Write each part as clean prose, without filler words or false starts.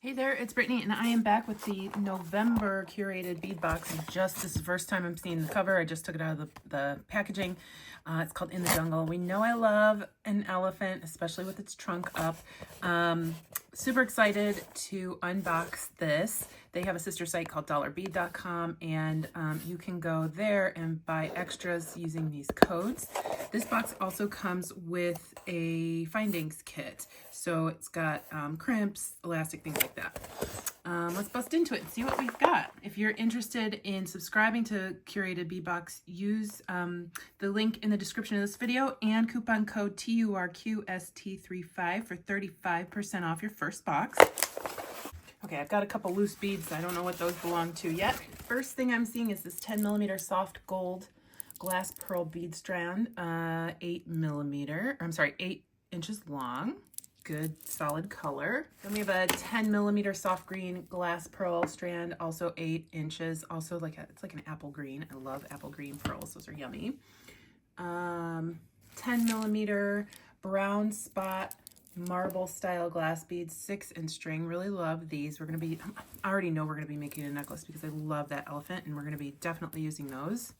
Hey there, it's Brittany, and I am back with the November curated bead box. This is the first time I'm seeing the cover. I just took it out of the packaging. It's called In the Jungle. We know I love an elephant, especially with its trunk up. Super excited to unbox this. They have a sister site called dollarbead.com, and you can go there and buy extras using these codes. This box also comes with a findings kit. So it's got crimps, elastic, things like that. Let's bust into it and see what we've got. If you're interested in subscribing to Curated Bead Box, use the link in the description of this video and coupon code TURQST35 for 35% off your first box. Okay, I've got a couple loose beads. I don't know what those belong to yet. First thing I'm seeing is this 10mm soft gold glass pearl bead strand, 8 inches long. Good solid color. Then we have a 10mm soft green glass pearl strand, also 8 inches. Also it's like an apple green. I love apple green pearls. Those are yummy. 10mm brown spot marble style glass beads, 6-inch string. Really love these. I already know we're gonna be making a necklace because I love that elephant, and we're gonna be definitely using those.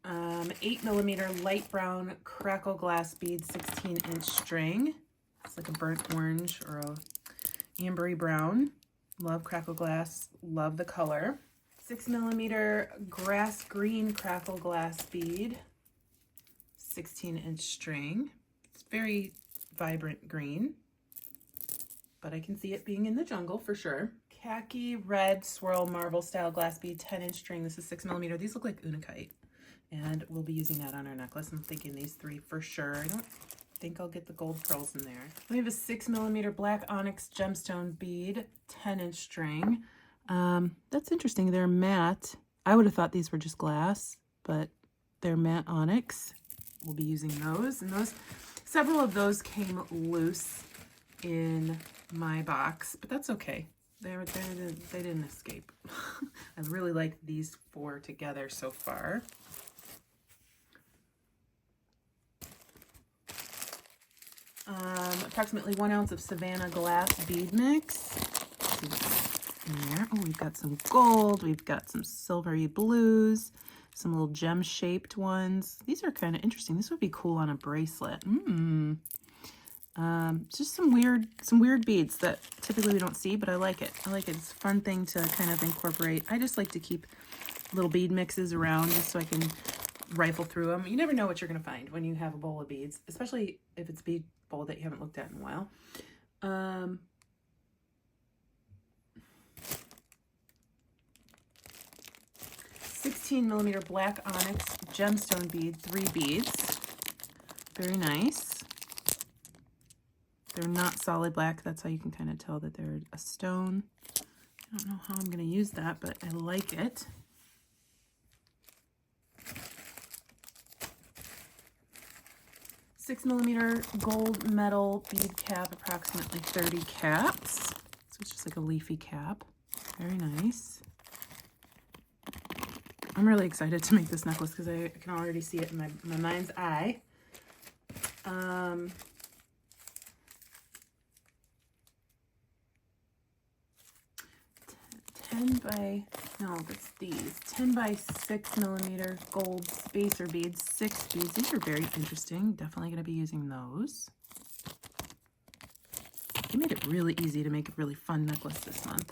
8mm light brown crackle glass bead, 16-inch string. It's like a burnt orange or a ambery brown. Love crackle glass, love the color. 6mm grass green crackle glass bead, 16-inch string. It's very vibrant green, but I can see it being in the jungle for sure. Khaki red swirl marble style glass bead, 10-inch string. This is 6mm. These look like unakite, and we'll be using that on our necklace. I'm thinking these three for sure. I don't think I'll get the gold pearls in there. We have a 6mm black onyx gemstone bead, 10-inch string. That's interesting. They're matte. I would have thought these were just glass, but they're matte onyx. We'll be using those, and several of those came loose in my box, but that's okay. They didn't escape. I really like these four together so far. Approximately 1 ounce of Savannah glass bead mix. In there. Oh, we've got some gold. We've got some silvery blues, some little gem-shaped ones. These are kind of interesting. This would be cool on a bracelet. Just some weird beads that typically we don't see, but I like it. It's a fun thing to kind of incorporate. I just like to keep little bead mixes around just so I can rifle through them. You never know what you're going to find when you have a bowl of beads, especially if it's a bead bowl that you haven't looked at in a while. 16mm black onyx gemstone bead, 3 beads. Very nice. They're not solid black. That's how you can kind of tell that they're a stone. I don't know how I'm going to use that, but I like it. $6mm gold metal bead cap, approximately 30 caps. So it's just like a leafy cap. Very nice. I'm really excited to make this necklace because I can already see it in my mind's eye. 10 by 6mm gold spacer beads, 6 beads. These are very interesting. Definitely going to be using those. They made it really easy to make a really fun necklace this month.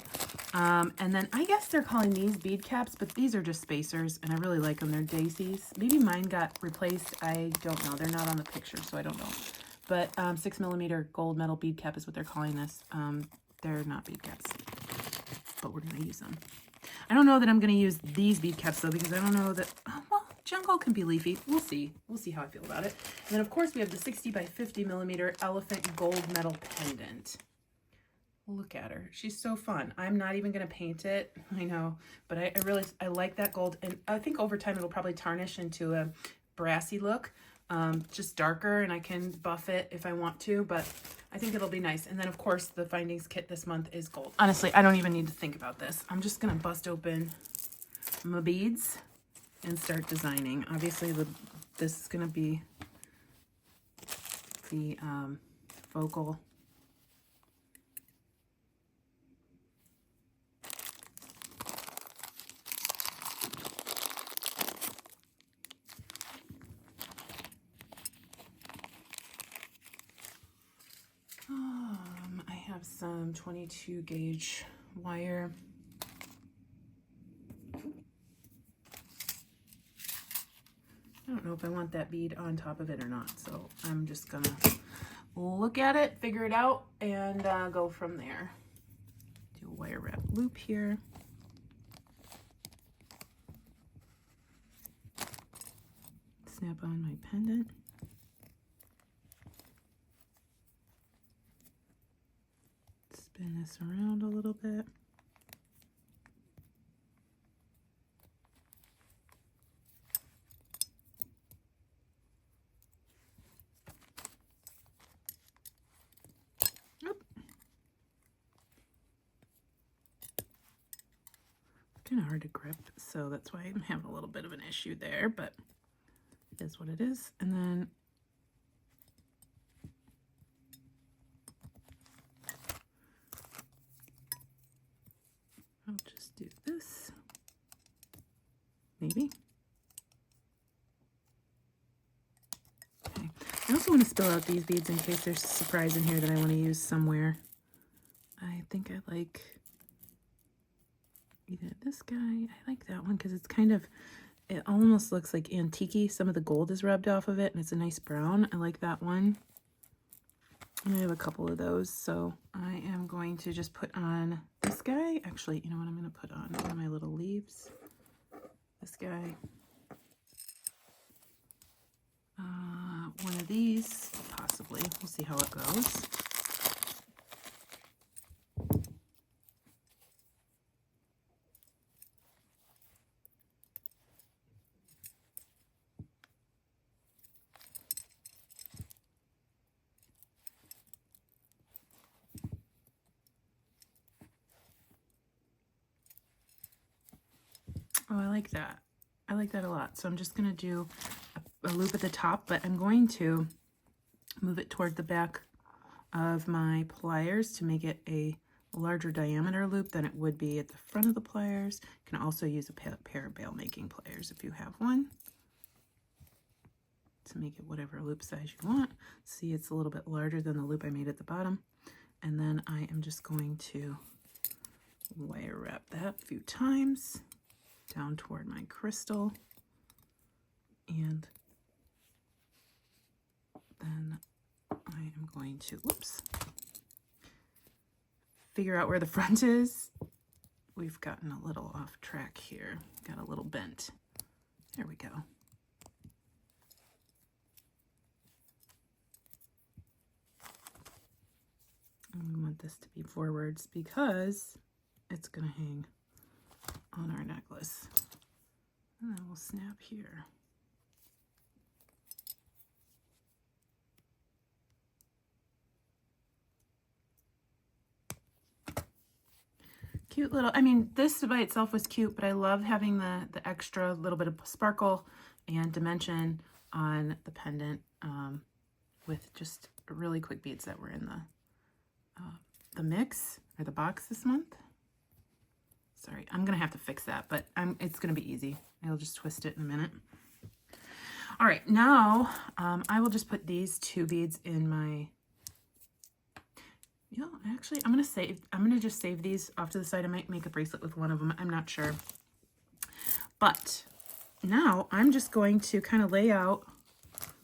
And then I guess they're calling these bead caps, but these are just spacers, and I really like them. They're daisies. Maybe mine got replaced. I don't know. They're not on the picture, so I don't know. But 6mm gold metal bead cap is what they're calling this. They're not bead caps, but we're going to use them. I don't know that I'm going to use these bead caps, though, because I don't know that... Oh, well, jungle can be leafy. We'll see. We'll see how I feel about it. And then, of course, we have the 60 by 50mm elephant gold metal pendant. Look at her. She's so fun. I'm not even going to paint it. I know, but I like that gold, and I think over time it'll probably tarnish into a brassy look, just darker, and I can buff it if I want to, but I think it'll be nice. And then, of course, the findings kit this month is gold. Honestly, I don't even need to think about this. I'm just going to bust open my beads and start designing. Obviously, this is going to be the focal have some 22 gauge wire. I don't know if I want that bead on top of it or not, so I'm just gonna look at it, figure it out, and go from there. Do a wire wrap loop here. Snap on my pendant. Spin this around a little bit. Kind of hard to grip, so that's why I'm having a little bit of an issue there, but it is what it is. And then I'll just do this, maybe. Okay. I also want to spill out these beads in case there's a surprise in here that I want to use somewhere. I think I like either this guy. I like that one because it's kind of, it almost looks like antique-y. Some of the gold is rubbed off of it, and it's a nice brown. I like that one. And I have a couple of those, so I am going to just put on this guy. Actually, you know what I'm going to put on? One of my little leaves. This guy. One of these, possibly. We'll see how it goes. Oh, I like that. I like that a lot. So I'm just going to do a loop at the top, but I'm going to move it toward the back of my pliers to make it a larger diameter loop than it would be at the front of the pliers. You can also use a pair of bail making pliers if you have one to make it whatever loop size you want. See, it's a little bit larger than the loop I made at the bottom. And then I am just going to wire wrap that a few times down toward my crystal, and then I am going to, whoops, figure out where the front is. We've gotten a little off track here, got a little bent. There we go. And we want this to be forwards because it's going to hang on our necklace. And then we'll snap here. Cute little, I mean, this by itself was cute, but I love having the extra little bit of sparkle and dimension on the pendant with just really quick beads that were in the mix or the box this month. Sorry, I'm gonna have to fix that, but it's gonna be easy. I'll just twist it in a minute. All right, now I will just put these two beads in my, you know, actually I'm gonna just save these off to the side. I might make a bracelet with one of them, I'm not sure. But now I'm just going to kind of lay out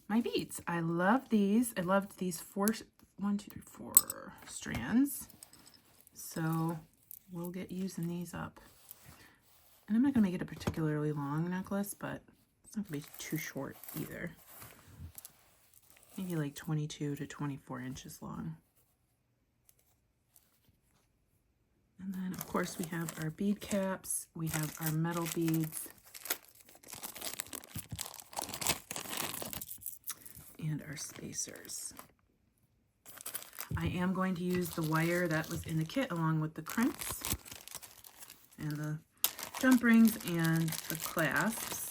my beads. I love these. I loved these four strands. So we'll get using these up. And I'm not gonna make it a particularly long necklace, but it's not gonna be too short either. Maybe like 22 to 24 inches long. And then of course we have our bead caps, we have our metal beads, and our spacers. I am going to use the wire that was in the kit along with the crimps and the jump rings and the clasps.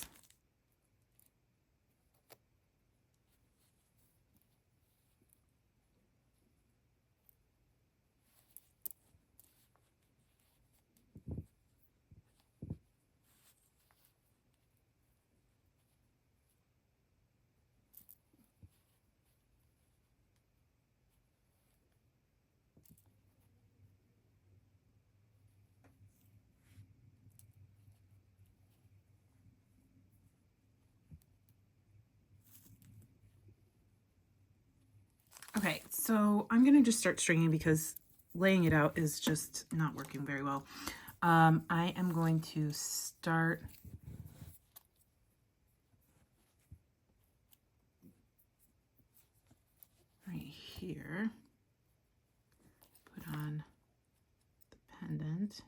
Okay, so I'm gonna just start stringing because laying it out is just not working very well. I am going to start right here, put on the pendant.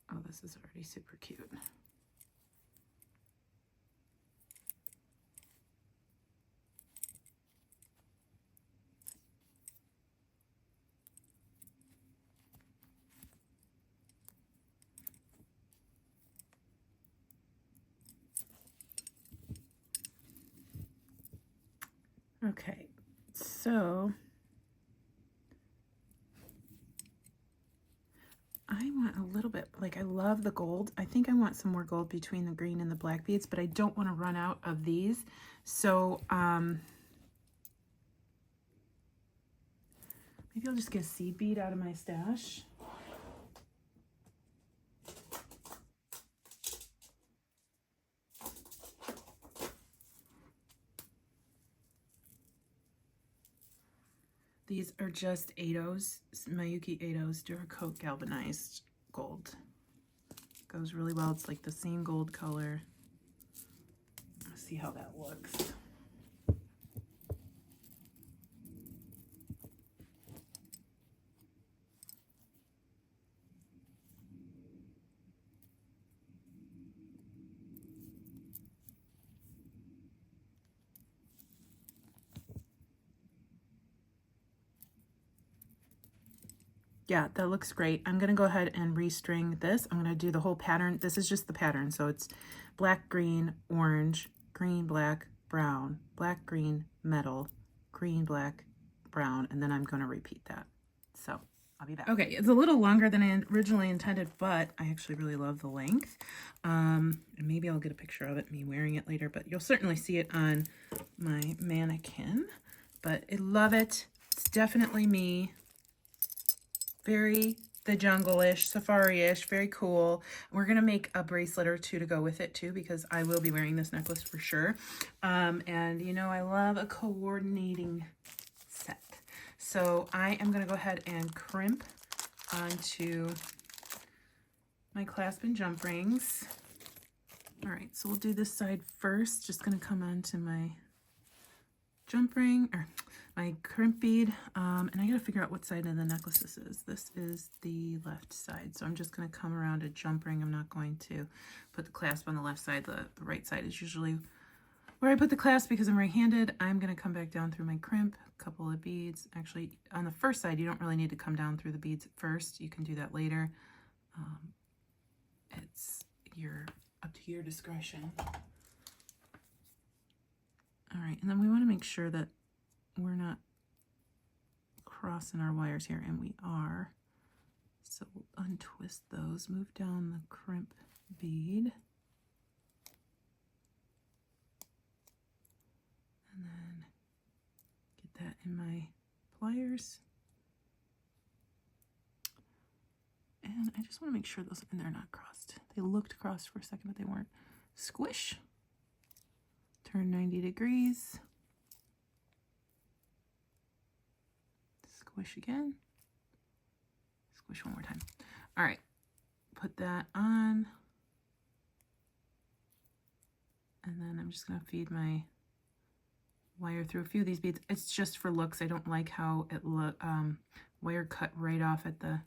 Oh, this is already super cute. Okay, so I want a little bit, like I love the gold. I think I want some more gold between the green and the black beads, but I don't want to run out of these. So maybe I'll just get a seed bead out of my stash. These are just Eidos, Mayuki Eidos Duracoat galvanized gold. Goes really well. It's like the same gold color. Let's see how that looks. Yeah, that looks great. I'm going to go ahead and restring this. I'm going to do the whole pattern. This is just the pattern. So it's black, green, orange, green, black, brown, black, green, metal, green, black, brown, and then I'm going to repeat that. So I'll be back. Okay, it's a little longer than I originally intended, but I actually really love the length. And maybe I'll get a picture of it, me wearing it later, but you'll certainly see it on my mannequin. But I love it. It's definitely me. Very the jungle-ish, safari-ish, very cool. We're gonna make a bracelet or two to go with it too, because I will be wearing this necklace for sure. And you know, I love a coordinating set. So I am gonna go ahead and crimp onto my clasp and jump rings. All right, so we'll do this side first. Just gonna come onto my jump ring, or my crimp bead, and I gotta figure out what side of the necklace this is. This is the left side, so I'm just gonna come around a jump ring. I'm not going to put the clasp on the left side. The right side is usually where I put the clasp because I'm right-handed. I'm gonna come back down through my crimp, a couple of beads. Actually, on the first side, you don't really need to come down through the beads at first. You can do that later. It's up to your discretion. All right, and then we want to make sure that we're not crossing our wires here, and we are. So we'll untwist those, move down the crimp bead, and then get that in my pliers. And I just want to make sure those, and they're not crossed. They looked crossed for a second, but they weren't. Squish. Turn 90 degrees. Squish again. Squish one more time. All right, put that on. And then I'm just gonna feed my wire through a few of these beads. It's just for looks. I don't like how it wire cut right off at the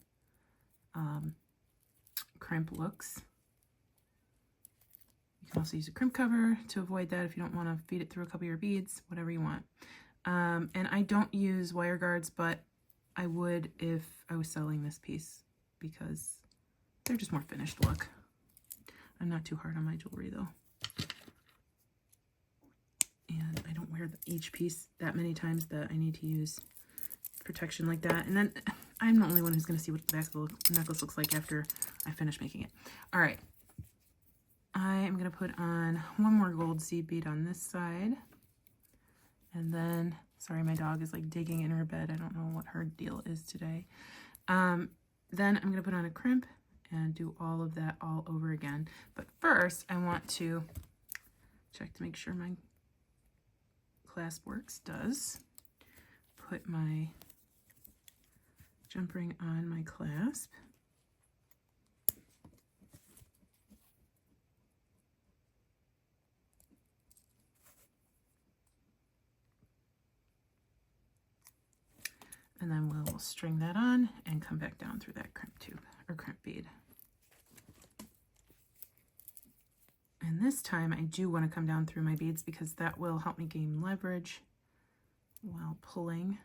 crimp looks. can also use a crimp cover to avoid that if you don't want to feed it through a couple of your beads, whatever you want. And I don't use wire guards, but I would if I was selling this piece because they're just more finished look. I'm not too hard on my jewelry though. And I don't wear each piece that many times that I need to use protection like that. And then I'm the only one who's going to see what the back of the necklace looks like after I finish making it. All right. I am going to put on one more gold seed bead on this side. And then, sorry, my dog is like digging in her bed. I don't know what her deal is today. Then I'm going to put on a crimp and do all of that all over again. But first, I want to check to make sure my clasp works. Does. Put my jump ring on my clasp. And then we'll string that on and come back down through that crimp tube or crimp bead. And this time I do want to come down through my beads because that will help me gain leverage while pulling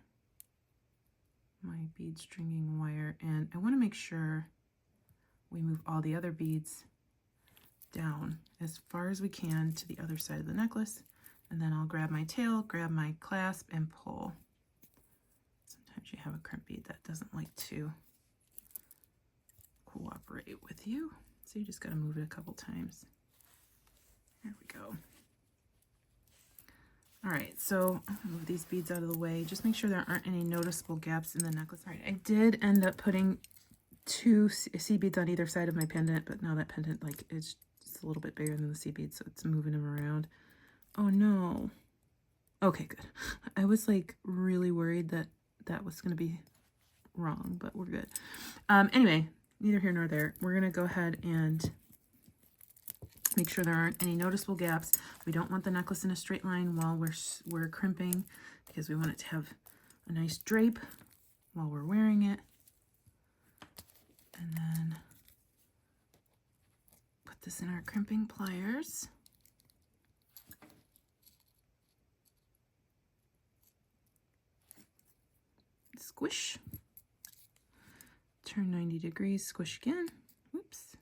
my bead stringing wire. And I want to make sure we move all the other beads down as far as we can to the other side of the necklace. And then I'll grab my tail, grab my clasp, and pull. Sometimes you have a crimp bead that doesn't like to cooperate with you. So you just got to move it a couple times. There we go. All right, so I'm gonna move these beads out of the way. Just make sure there aren't any noticeable gaps in the necklace. All right, I did end up putting 2 seed beads on either side of my pendant, but now that pendant like it's just a little bit bigger than the seed beads, so it's moving them around. Oh no. Okay, good. I was like really worried that that was gonna be wrong, but we're good. Anyway, neither here nor there. We're gonna go ahead and make sure there aren't any noticeable gaps. We don't want the necklace in a straight line while we're crimping because we want it to have a nice drape while we're wearing it. And then put this in our crimping pliers. Squish. Turn 90 degrees, squish again. Whoops.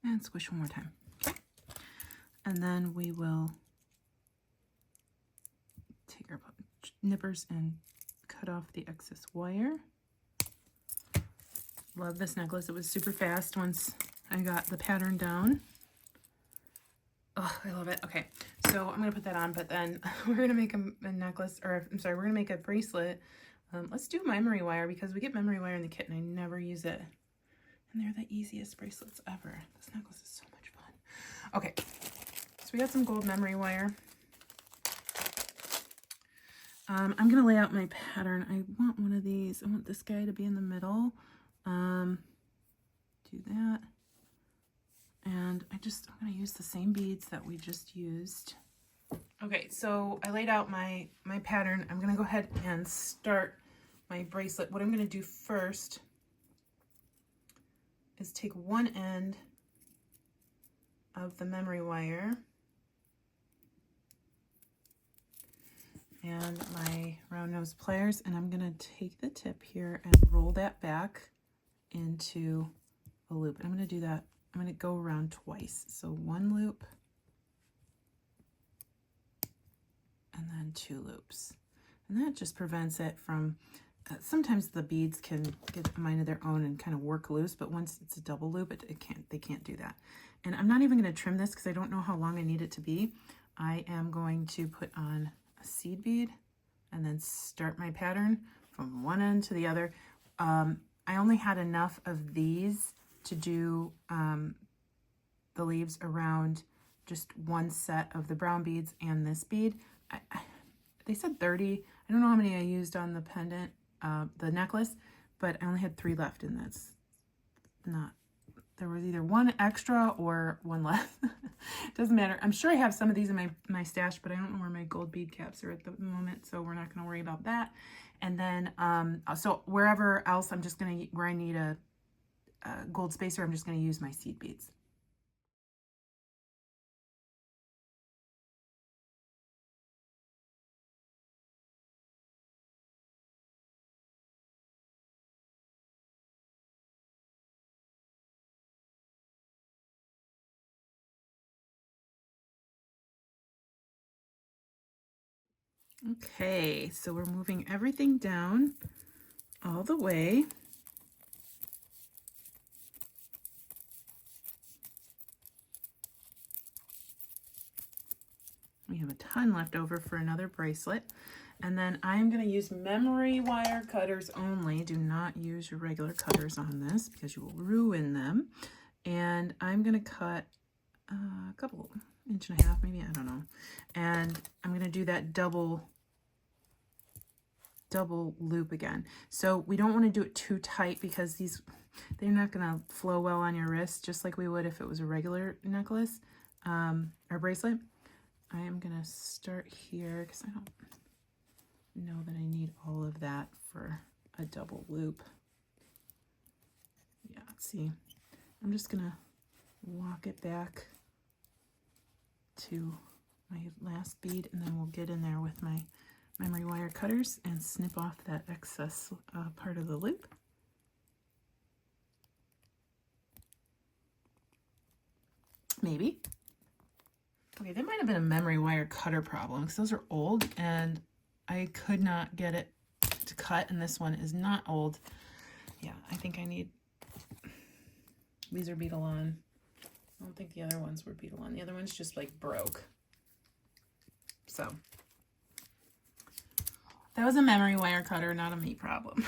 And squish one more time. Okay. And then we will take our nippers and cut off the excess wire. Love this necklace. It was super fast once I got the pattern down. Oh, I love it. Okay, so I'm going to put that on, but then we're going to make a necklace, or I'm sorry, we're going to make a bracelet. Let's do memory wire because we get memory wire in the kit and I never use it. And they're the easiest bracelets ever. This necklace is so much fun. Okay, so we got some gold memory wire. I'm going to lay out my pattern. I want one of these. I want this guy to be in the middle. Do that. And I'm going to use the same beads that we just used. Okay, so I laid out my pattern. I'm going to go ahead and start my bracelet. What I'm going to do first is take one end of the memory wire and my round nose pliers, and I'm going to take the tip here and roll that back into a loop. And I'm going to do that. I'm going to go around twice. So one loop and then 2 loops. And that just prevents it from, sometimes the beads can get a mind of their own and kind of work loose, but once it's a double loop, they can't do that. And I'm not even going to trim this because I don't know how long I need it to be. I am going to put on a seed bead and then start my pattern from one end to the other. I only had enough of these to do the leaves around just one set of the brown beads and this bead. They said 30. I don't know how many I used on the pendant, the necklace, but I only had 3 left, and that's not there was either one extra or one less. Doesn't matter. I'm sure I have some of these in my stash, but I don't know where my gold bead caps are at the moment, so we're not going to worry about that. And then, so wherever else I'm just going to, where I need a gold spacer, I'm just going to use my seed beads. Okay, so we're moving everything down all the way. We have a ton left over for another bracelet. And then I'm going to use memory wire cutters only. Do not use your regular cutters on this because you will ruin them. And I'm going to cut a couple, inch and a half maybe, I don't know. And I'm going to do that double loop again. So we don't want to do it too tight because they're not going to flow well on your wrist, just like we would if it was a regular necklace or bracelet. I am going to start here because I don't know that I need all of that for a double loop. Yeah, see, I'm just going to walk it back to my last bead, and then we'll get in there with my memory wire cutters and snip off that excess part of the loop. Maybe. Okay, that might have been a memory wire cutter problem because those are old and I could not get it to cut, and this one is not old. Yeah, I think I need, these are Bead-A-Lon. I don't think the other ones were Bead-A-Lon. The other ones just like broke. So that was a memory wire cutter, not a me problem.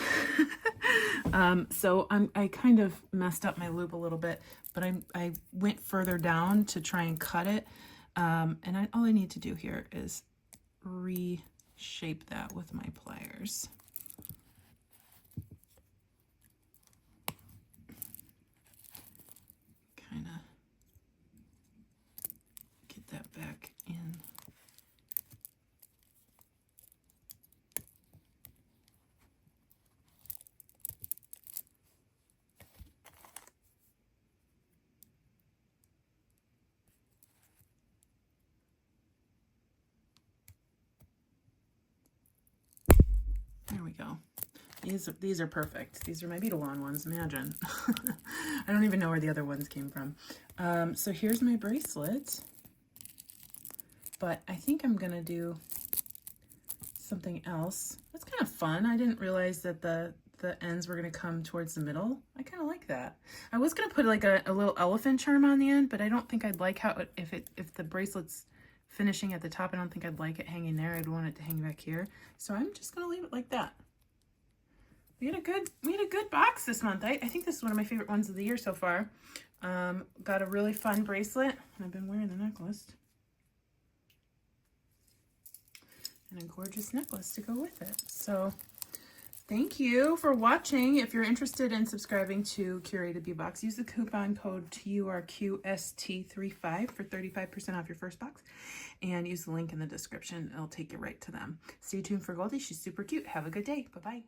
So I kind of messed up my loop a little bit, but I went further down to try and cut it. And all I need to do here is reshape that with my pliers. Kind of get that back in. There we go. These are perfect. These are my Bead-A-Lon ones, imagine. I don't even know where the other ones came from. So here's my bracelet. But I think I'm gonna do something else. That's kind of fun. I didn't realize that the ends were gonna come towards the middle. I kind of like that. I was gonna put like a little elephant charm on the end, but I don't think I'd like how if the bracelet's finishing at the top, I don't think I'd like it hanging there. I'd want it to hang back here. So I'm just gonna leave it like that. We had a good box this month. I think this is one of my favorite ones of the year so far. Got a really fun bracelet, and I've been wearing the necklace. And a gorgeous necklace to go with it. So thank you for watching. If you're interested in subscribing to Curated Bead Box, use the coupon code TURQST35 for 35% off your first box, and use the link in the description. It'll take you right to them. Stay tuned for Goldie. She's super cute. Have a good day. Bye-bye.